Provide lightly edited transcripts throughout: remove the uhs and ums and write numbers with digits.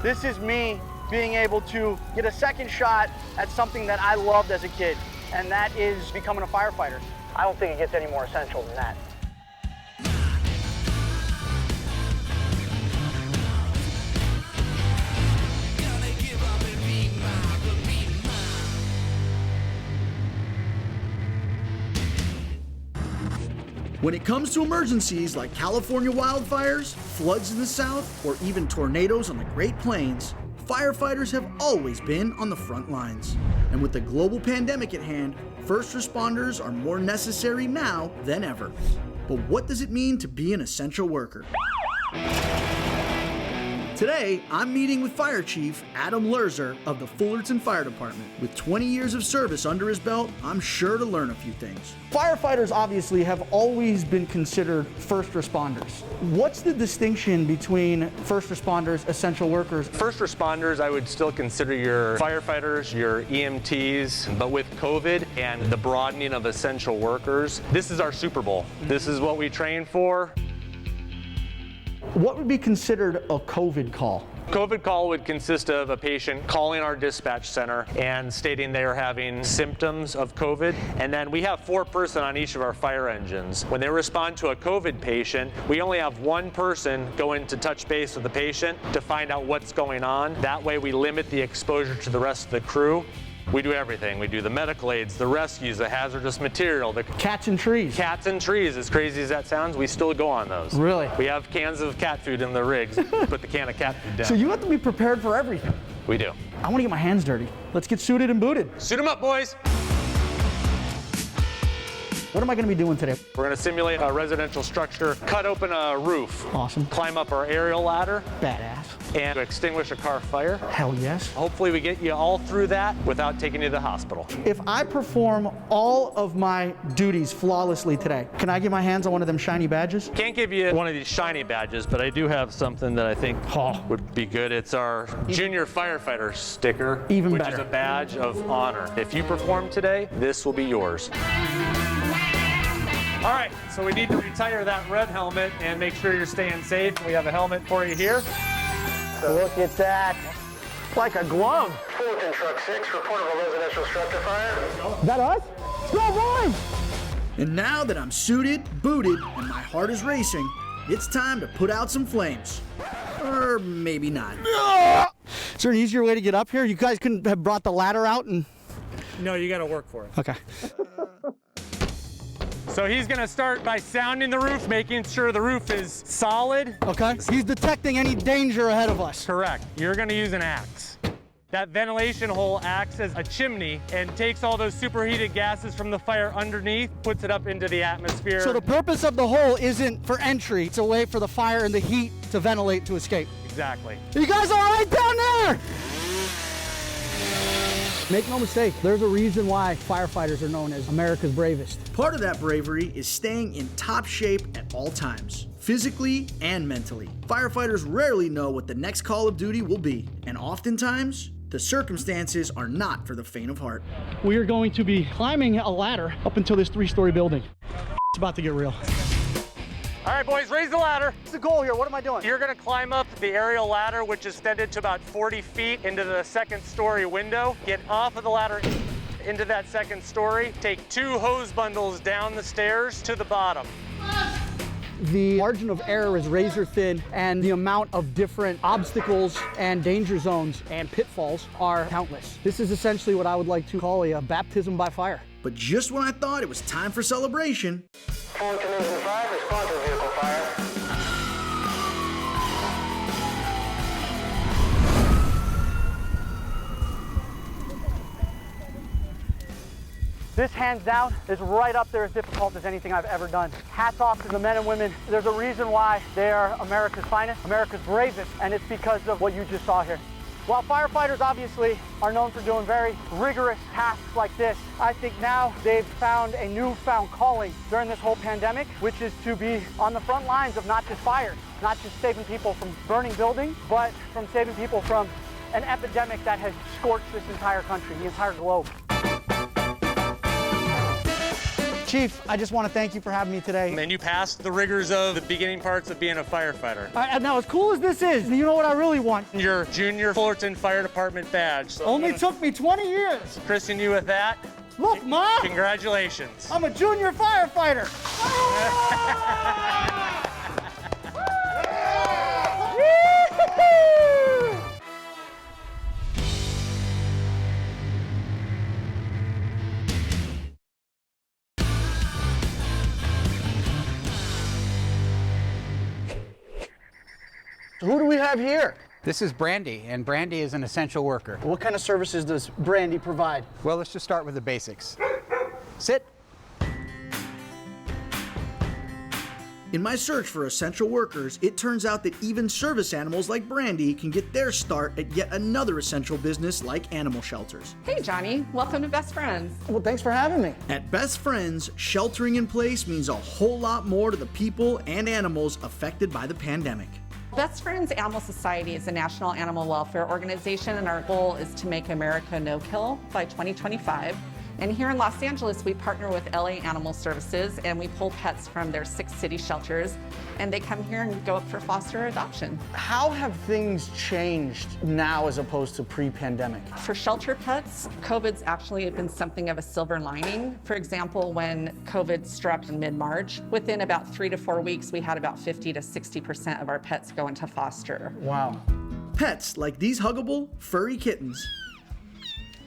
This is me being able to get a second shot at something that I loved as a kid, and that is becoming a firefighter. I don't think it gets any more essential than that. When it comes to emergencies like California wildfires, floods in the South, or even tornadoes on the Great Plains, firefighters have always been on the front lines. And with the global pandemic at hand, first responders are more necessary now than ever. But what does it mean to be an essential worker? Today, I'm meeting with Fire Chief Adam Lerzer of the Fullerton Fire Department. With 20 years of service under his belt, I'm sure to learn a few things. Firefighters obviously have always been considered first responders. What's the distinction between first responders, essential workers? First responders, I would still consider your firefighters, your EMTs, but with COVID and the broadening of essential workers, this is our Super Bowl. This is what we train for. What would be considered a COVID call? COVID call would consist of a patient calling our dispatch center and stating they are having symptoms of COVID. And then we have 4 person on each of our fire engines. When they respond to a COVID patient, we only have 1 person go in to touch base with the patient to find out what's going on. That way we limit the exposure to the rest of the crew. We do everything. We do the medical aids, the rescues, the hazardous material, the cats and trees. Cats and trees, as crazy as that sounds, we still go on those. Really? We have cans of cat food in the rigs. Put the can of cat food down. So you have to be prepared for everything. We do. I want to get my hands dirty. Let's get suited and booted. Suit them up, boys. What am I going to be doing today? We're going to simulate a residential structure, cut open a roof. Awesome. Climb up our aerial ladder. Badass. And extinguish a car fire. Hell yes. Hopefully we get you all through that without taking you to the hospital. If I perform all of my duties flawlessly today, can I get my hands on one of them shiny badges? Can't give you one of these shiny badges, but I do have something that I think would be good. It's our junior firefighter sticker, Even which better. is a badge of honor. If you perform today, this will be yours. All right, so we need to retire that red helmet and make sure you're staying safe. We have a helmet for you here. Look at that. Like a glove. Fullerton Truck 6, report of a residential structure fire. Is that us? Go, boys! And now that I'm suited, booted, and my heart is racing, it's time to put out some flames. Or maybe not. Is there an easier way to get up here? You guys couldn't have brought the ladder out and... No, you got to work for it. Okay. So he's gonna start by sounding the roof, making sure the roof is solid. Okay. He's detecting any danger ahead of us. Correct. You're gonna use an axe. That ventilation hole acts as a chimney and takes all those superheated gases from the fire underneath, puts it up into the atmosphere. So the purpose of the hole isn't for entry. It's a way for the fire and the heat to ventilate to escape. Exactly. You guys all right down there? Make no mistake, there's a reason why firefighters are known as America's bravest. Part of that bravery is staying in top shape at all times, physically and mentally. Firefighters rarely know what the next call of duty will be, and oftentimes, the circumstances are not for the faint of heart. We are going to be climbing a ladder up until this 3-story building. It's about to get real. All right, boys, raise the ladder. What's the goal here? What am I doing? You're gonna climb up the aerial ladder, which is extended to about 40 feet into the 2nd story window. Get off of the ladder into that 2nd story. Take 2 hose bundles down the stairs to the bottom. The margin of error is razor thin, and the amount of different obstacles and danger zones and pitfalls are countless. This is essentially what I would like to call a baptism by fire. But just when I thought it was time for celebration, Fullerton Engine 5, respond to vehicle fire. This, hands down, is right up there as difficult as anything I've ever done. Hats off to the men and women. There's a reason why they are America's finest, America's bravest, and it's because of what you just saw here. While firefighters obviously are known for doing very rigorous tasks like this, I think now they've found a newfound calling during this whole pandemic, which is to be on the front lines of not just fires, not just saving people from burning buildings, but from saving people from an epidemic that has scorched this entire country, the entire globe. Chief, I just want to thank you for having me today. And you passed the rigors of the beginning parts of being a firefighter. Now, as cool as this is, you know what I really want? Your Junior Fullerton Fire Department badge. So Only took me 20 years. christen you with that. Look, Mom! Congratulations. I'm a junior firefighter. So who do we have here? This is Brandy, and Brandy is an essential worker. What kind of services does Brandy provide? Well, let's just start with the basics. Sit. In my search for essential workers, it turns out that even service animals like Brandy can get their start at yet another essential business like animal shelters. Hey, Johnny. Welcome to Best Friends. Well, thanks for having me. At Best Friends, sheltering in place means a whole lot more to the people and animals affected by the pandemic. Best Friends Animal Society is a national animal welfare organization, and our goal is to make America no-kill by 2025. And here in Los Angeles, we partner with LA Animal Services, and we pull pets from their 6 city shelters, and they come here and go up for foster adoption. How have things changed now as opposed to pre-pandemic? For shelter pets, COVID's actually been something of a silver lining. For example, when COVID struck in mid-March, within about 3 to 4 weeks, we had about 50 to 60% of our pets go into foster. Wow. Pets like these huggable, furry kittens.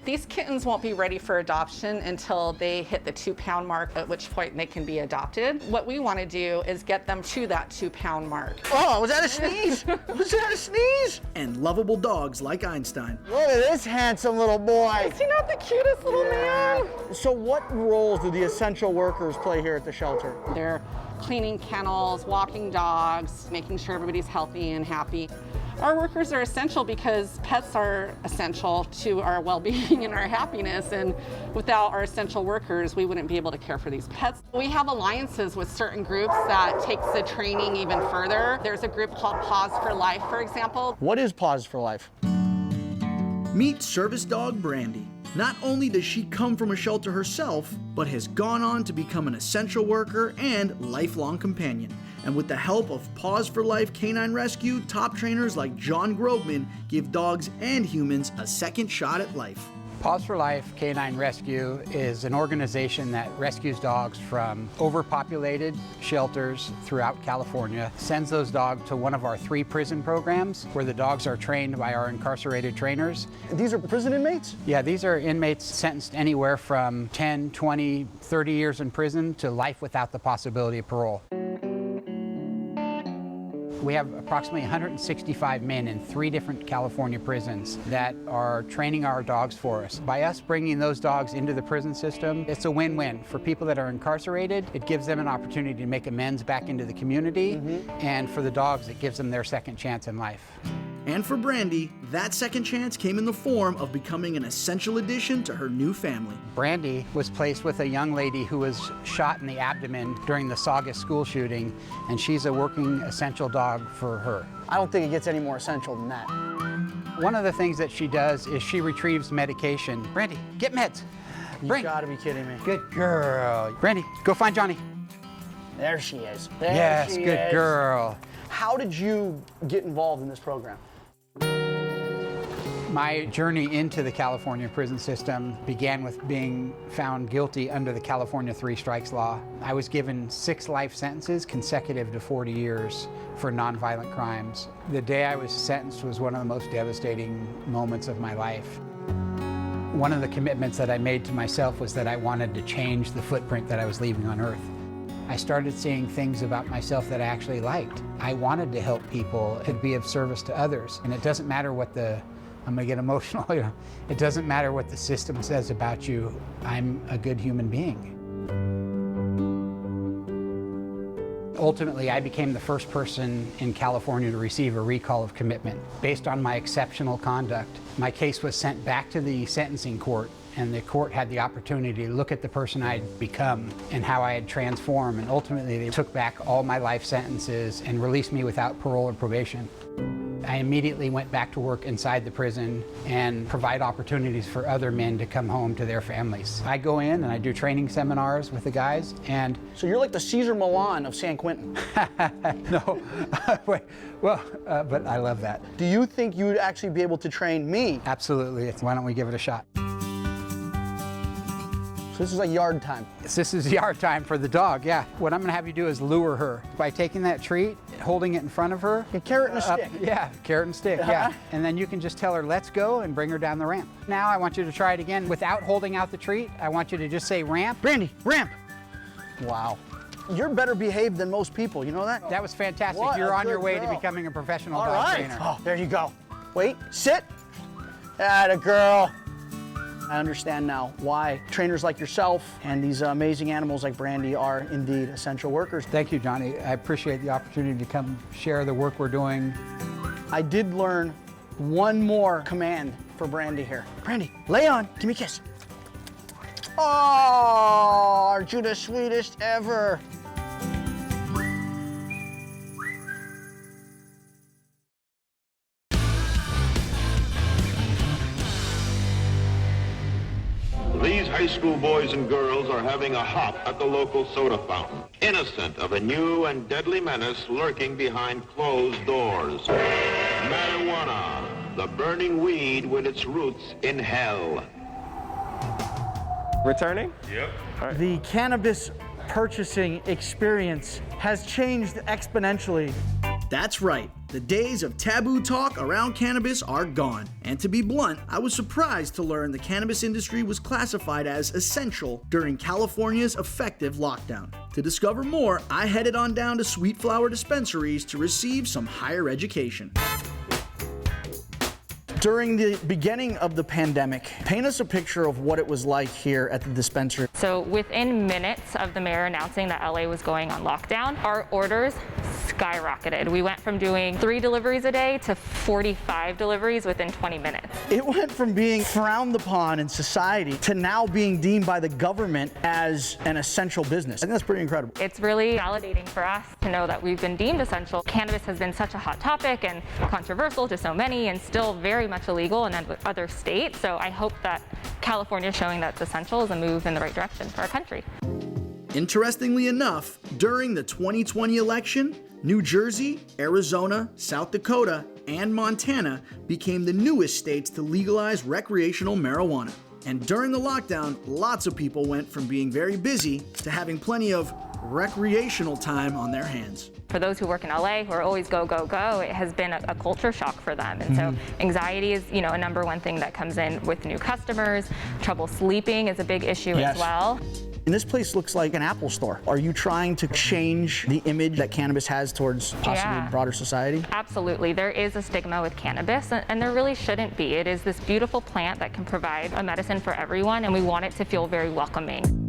These kittens won't be ready for adoption until they hit the 2-pound mark, at which point they can be adopted. What we want to do is get them to that 2-pound mark. Oh, was that a sneeze? Was that a sneeze? And lovable dogs like Einstein. Look at this handsome little boy. Is he not the cutest little man? So what roles do the essential workers play here at the shelter? They're cleaning kennels, walking dogs, making sure everybody's healthy and happy. Our workers are essential because pets are essential to our well-being and our happiness, and without our essential workers, we wouldn't be able to care for these pets. We have alliances with certain groups that takes the training even further. There's a group called Paws for Life, for example. What is Paws for Life? Meet service dog Brandy. Not only does she come from a shelter herself, but has gone on to become an essential worker and lifelong companion. And with the help of Paws for Life Canine Rescue, top trainers like John Grobman give dogs and humans a second shot at life. Paws for Life Canine Rescue is an organization that rescues dogs from overpopulated shelters throughout California, sends those dogs to one of our 3 prison programs where the dogs are trained by our incarcerated trainers. These are prison inmates? Yeah, these are inmates sentenced anywhere from 10, 20, 30 years in prison to life without the possibility of parole. We have approximately 165 men in 3 different California prisons that are training our dogs for us. By us bringing those dogs into the prison system, it's a win-win. For people that are incarcerated, it gives them an opportunity to make amends back into the community, and for the dogs, it gives them their second chance in life. And for Brandy, that second chance came in the form of becoming an essential addition to her new family. Brandy was placed with a young lady who was shot in the abdomen during the Saugus school shooting, and she's a working essential dog for her. I don't think it gets any more essential than that. One of the things that she does is she retrieves medication. Brandy, get meds. You gotta be kidding me. Good girl. Brandy, go find Johnny. There she is. There Yes, she good is. girl. How did you get involved in this program? My journey into the California prison system began with being found guilty under the California 3 strikes law. I was given 6 life sentences consecutive to 40 years for nonviolent crimes. The day I was sentenced was one of the most devastating moments of my life. One of the commitments that I made to myself was that I wanted to change the footprint that I was leaving on Earth. I started seeing things about myself that I actually liked. I wanted to help people and be of service to others. And it doesn't matter what I'm gonna get emotional, it doesn't matter what the system says about you. I'm a good human being. Ultimately, I became the first person in California to receive a recall of commitment. Based on my exceptional conduct, my case was sent back to the sentencing court, and the court had the opportunity to look at the person I'd become and how I had transformed, and ultimately they took back all my life sentences and released me without parole or probation. I immediately went back to work inside the prison and provide opportunities for other men to come home to their families. I go in and I do training seminars with the guys, and So you're like the Caesar Milan of San Quentin. no, wait, well, but I love that. Do you think you would actually be able to train me? Absolutely. Why don't we give it a shot? So this is like yard time. This is yard time for the dog, yeah. What I'm gonna have you do is lure her by taking that treat, holding it in front of her. A carrot and a stick. Yeah, carrot and stick, yeah. And then you can just tell her, let's go, and bring her down the ramp. Now I want you to try it again without holding out the treat. I want you to just say ramp. Brandy, ramp. Wow. You're better behaved than most people, you know that? That was fantastic. What You're a on your good way girl. to becoming a professional All dog right. trainer. Oh, there you go. Wait, sit. Atta girl. I understand now why trainers like yourself and these amazing animals like Brandy are indeed essential workers. Thank you, Johnny. I appreciate the opportunity to come share the work we're doing. I did learn one more command for Brandy here. Brandy, lay on, give me a kiss. Oh, aren't you the sweetest ever? These high school boys and girls are having a hop at the local soda fountain, innocent of a new and deadly menace lurking behind closed doors. Marijuana, the burning weed with its roots in hell. Returning? Yep. The cannabis purchasing experience has changed exponentially. That's right. The days of taboo talk around cannabis are gone. And to be blunt, I was surprised to learn the cannabis industry was classified as essential during California's effective lockdown. To discover more, I headed on down to Sweet Flower dispensaries to receive some higher education. During the beginning of the pandemic, paint us a picture of what it was like here at the dispensary. So within minutes of the mayor announcing that LA was going on lockdown, our orders skyrocketed. We went from doing 3 deliveries a day to 45 deliveries within 20 minutes. It went from being frowned upon in society to now being deemed by the government as an essential business. I think that's pretty incredible. It's really validating for us to know that we've been deemed essential. Cannabis has been such a hot topic and controversial to so many, and still very much illegal in other states. So I hope that California showing that it's essential is a move in the right direction for our country. Interestingly enough, during the 2020 election, New Jersey, Arizona, South Dakota, and Montana became the newest states to legalize recreational marijuana. And during the lockdown, lots of people went from being very busy to having plenty of recreational time on their hands. For those who work in LA, who are always go, go, go, it has been a culture shock for them. And so anxiety is, a number one thing that comes in with new customers. Trouble sleeping is a big issue as well. And this place looks like an Apple store. Are you trying to change the image that cannabis has towards possibly broader society? Absolutely. There is a stigma with cannabis, and there really shouldn't be. It is this beautiful plant that can provide a medicine for everyone, and we want it to feel very welcoming.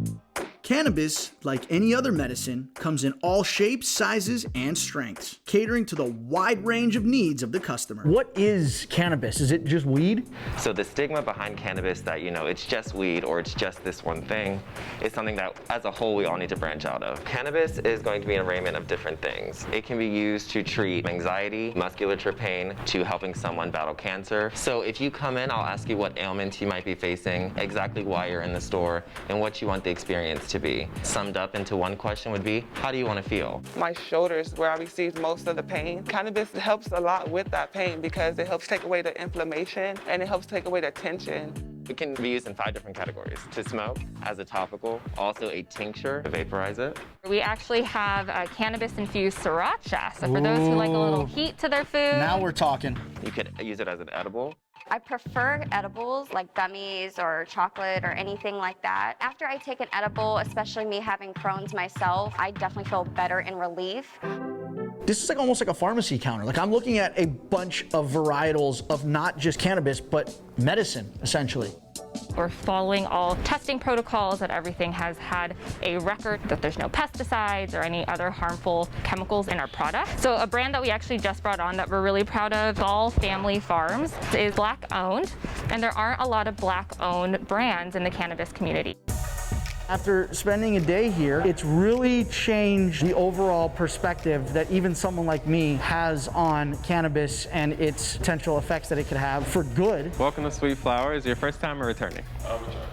Cannabis, like any other medicine, comes in all shapes, sizes, and strengths, catering to the wide range of needs of the customer. What is cannabis? Is it just weed? So the stigma behind cannabis that, it's just weed or it's just this one thing is something that as a whole we all need to branch out of. Cannabis is going to be an arraignment of different things. It can be used to treat anxiety, musculature pain, to helping someone battle cancer. So if you come in, I'll ask you what ailment you might be facing, exactly why you're in the store, and what you want the experience to be. Summed up into one question would be, how do you want to feel? My shoulders, where I receive most of the pain. Cannabis helps a lot with that pain because it helps take away the inflammation and it helps take away the tension. It can be used in 5 different categories. To smoke, as a topical, also a tincture to vaporize it. We actually have a cannabis-infused sriracha. So for those who like a little heat to their food. Now we're talking. You could use it as an edible. I prefer edibles like gummies or chocolate or anything like that. After I take an edible, especially me having Crohn's myself, I definitely feel better and relief. This is like almost like a pharmacy counter. Like I'm looking at a bunch of varietals of not just cannabis, but medicine, essentially. We're following all testing protocols, that everything has had a record, that there's no pesticides or any other harmful chemicals in our product. So a brand that we actually just brought on that we're really proud of, Gall Family Farms, is Black owned, and there aren't a lot of Black owned brands in the cannabis community. After spending a day here, it's really changed the overall perspective that even someone like me has on cannabis and its potential effects that it could have for good. Welcome to Sweet Flower. Is your first time or returning?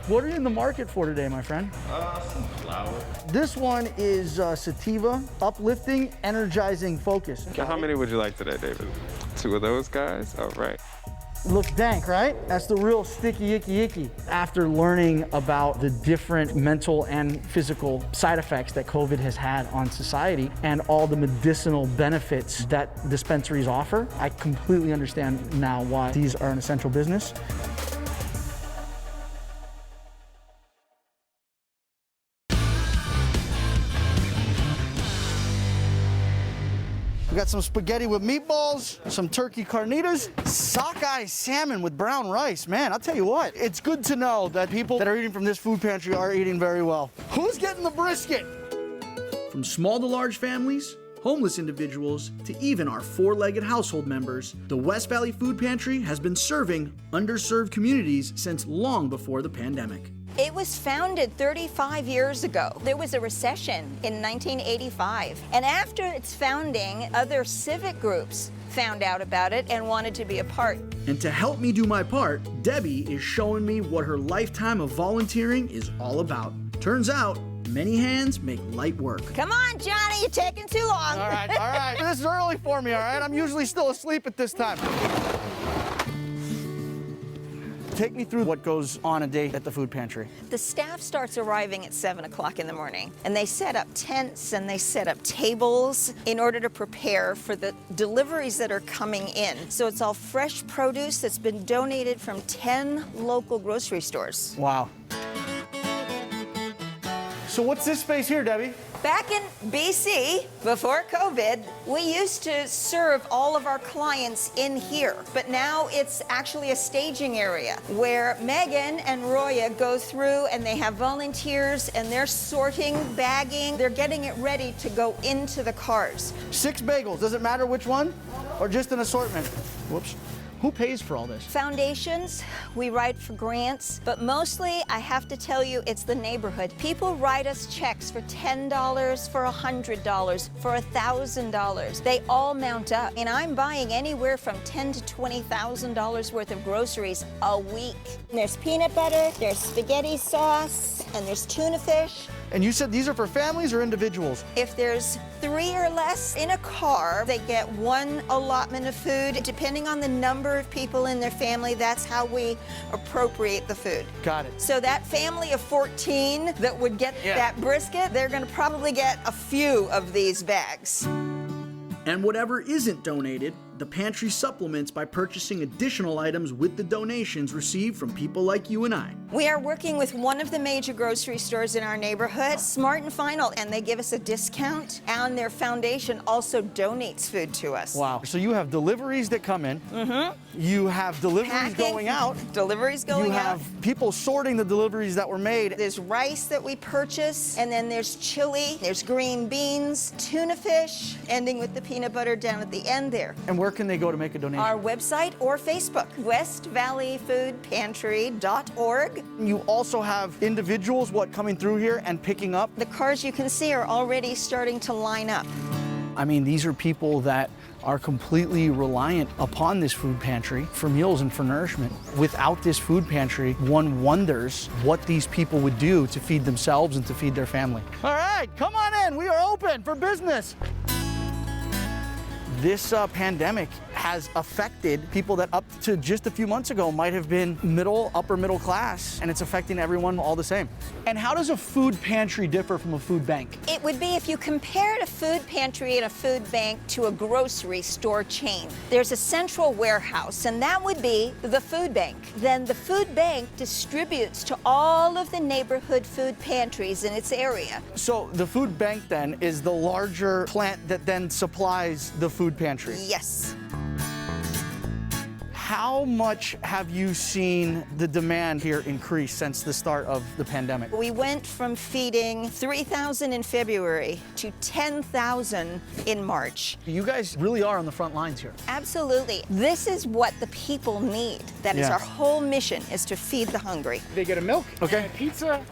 What are you in the market for today, my friend? Some flower. This one is sativa, uplifting, energizing focus. How many would you like today, David? 2 of those guys? All right. Looks dank, right? That's the real sticky, icky. After learning about the different mental and physical side effects that COVID has had on society and all the medicinal benefits that dispensaries offer, I completely understand now why these are an essential business. We got some spaghetti with meatballs, some turkey carnitas, sockeye salmon with brown rice. Man, I'll tell you what, it's good to know that people that are eating from this food pantry are eating very well. Who's getting the brisket? From small to large families, homeless individuals, to even our 4-legged household members, the West Valley Food Pantry has been serving underserved communities since long before the pandemic. It was founded 35 years ago. There was a recession in 1985. And after its founding, other civic groups found out about it and wanted to be a part. And to help me do my part, Debbie is showing me what her lifetime of volunteering is all about. Turns out, many hands make light work. Come on, Johnny, you're taking too long. All right. This is early for me, all right? I'm usually still asleep at this time. Take me through what goes on a day at the food pantry. The staff starts arriving at 7 o'clock in the morning, and they set up tents and they set up tables in order to prepare for the deliveries that are coming in. So it's all fresh produce that's been donated from 10 local grocery stores. Wow. So what's this space here, Debbie? Back in BC, before COVID, we used to serve all of our clients in here, but now it's actually a staging area where Megan and Roya go through and they have volunteers and they're sorting, bagging, they're getting it ready to go into the cars. 6 bagels, does it matter which one? Or just an assortment? Whoops. Who pays for all this? Foundations, we write for grants, but mostly I have to tell you it's the neighborhood. People write us checks for $10, for $100, for $1,000. They all mount up, and I'm buying anywhere from $10,000 to $20,000 worth of groceries a week. There's peanut butter, there's spaghetti sauce, and there's tuna fish. And you said these are for families or individuals? If there's 3 or less in a car, they get 1 allotment of food. Depending on the number of people in their family, that's how we appropriate the food. Got it. So that family of 14 that would get that brisket, they're gonna probably get a few of these bags. And whatever isn't donated, the pantry supplements by purchasing additional items with the donations received from people like you and I. We are working with one of the major grocery stores in our neighborhood, Smart and Final, and they give us a discount, and their foundation also donates food to us. Wow. So you have deliveries that come in. You have deliveries going out. Deliveries going out. You have people sorting the deliveries that were made. There's rice that we purchase, and then there's chili, there's green beans, tuna fish, ending with the peanut butter down at the end there. And where can they go to make a donation? Our website or Facebook, westvalleyfoodpantry.org. You also have individuals, coming through here and picking up? The cars you can see are already starting to line up. I mean, these are people that are completely reliant upon this food pantry for meals and for nourishment. Without this food pantry, one wonders what these people would do to feed themselves and to feed their family. All right, come on in. We are open for business. This pandemic has affected people that up to just a few months ago might have been upper middle class, and it's affecting everyone all the same. And how does a food pantry differ from a food bank? It would be if you compared a food pantry and a food bank to a grocery store chain. There's a central warehouse, and that would be the food bank. Then the food bank distributes to all of the neighborhood food pantries in its area. So the food bank then is the larger plant that then supplies the food pantry? Yes. How much have you seen the demand here increase since the start of the pandemic? We went from feeding 3,000 in February to 10,000 in March. You guys really are on the front lines here. Absolutely. This is what the people need. That is our whole mission, is to feed the hungry. They get a milk, okay, and a pizza.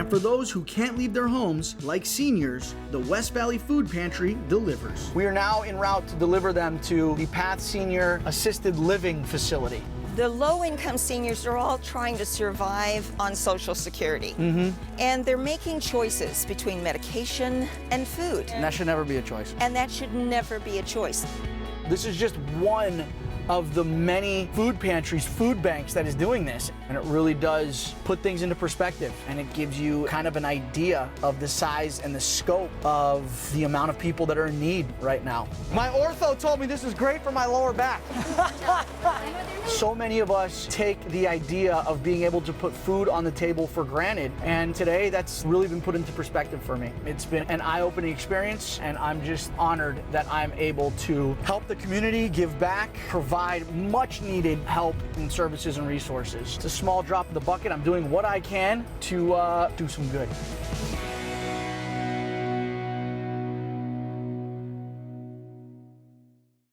And for those who can't leave their homes, like seniors, the West Valley Food Pantry delivers. We are now en route to deliver them to the Path Senior Assisted Living Facility. The low-income seniors are all trying to survive on Social Security. And they're making choices between medication and food. And that should never be a choice. And that should never be a choice. This is just one of the many food pantries, food banks that is doing this. And it really does put things into perspective, and it gives you kind of an idea of the size and the scope of the amount of people that are in need right now. My ortho told me this is great for my lower back. So many of us take the idea of being able to put food on the table for granted, and today that's really been put into perspective for me. It's been an eye-opening experience, and I'm just honored that I'm able to help the community, give back, provide much needed help and services and resources. It's a small drop in the bucket. I'm doing what I can to do some good.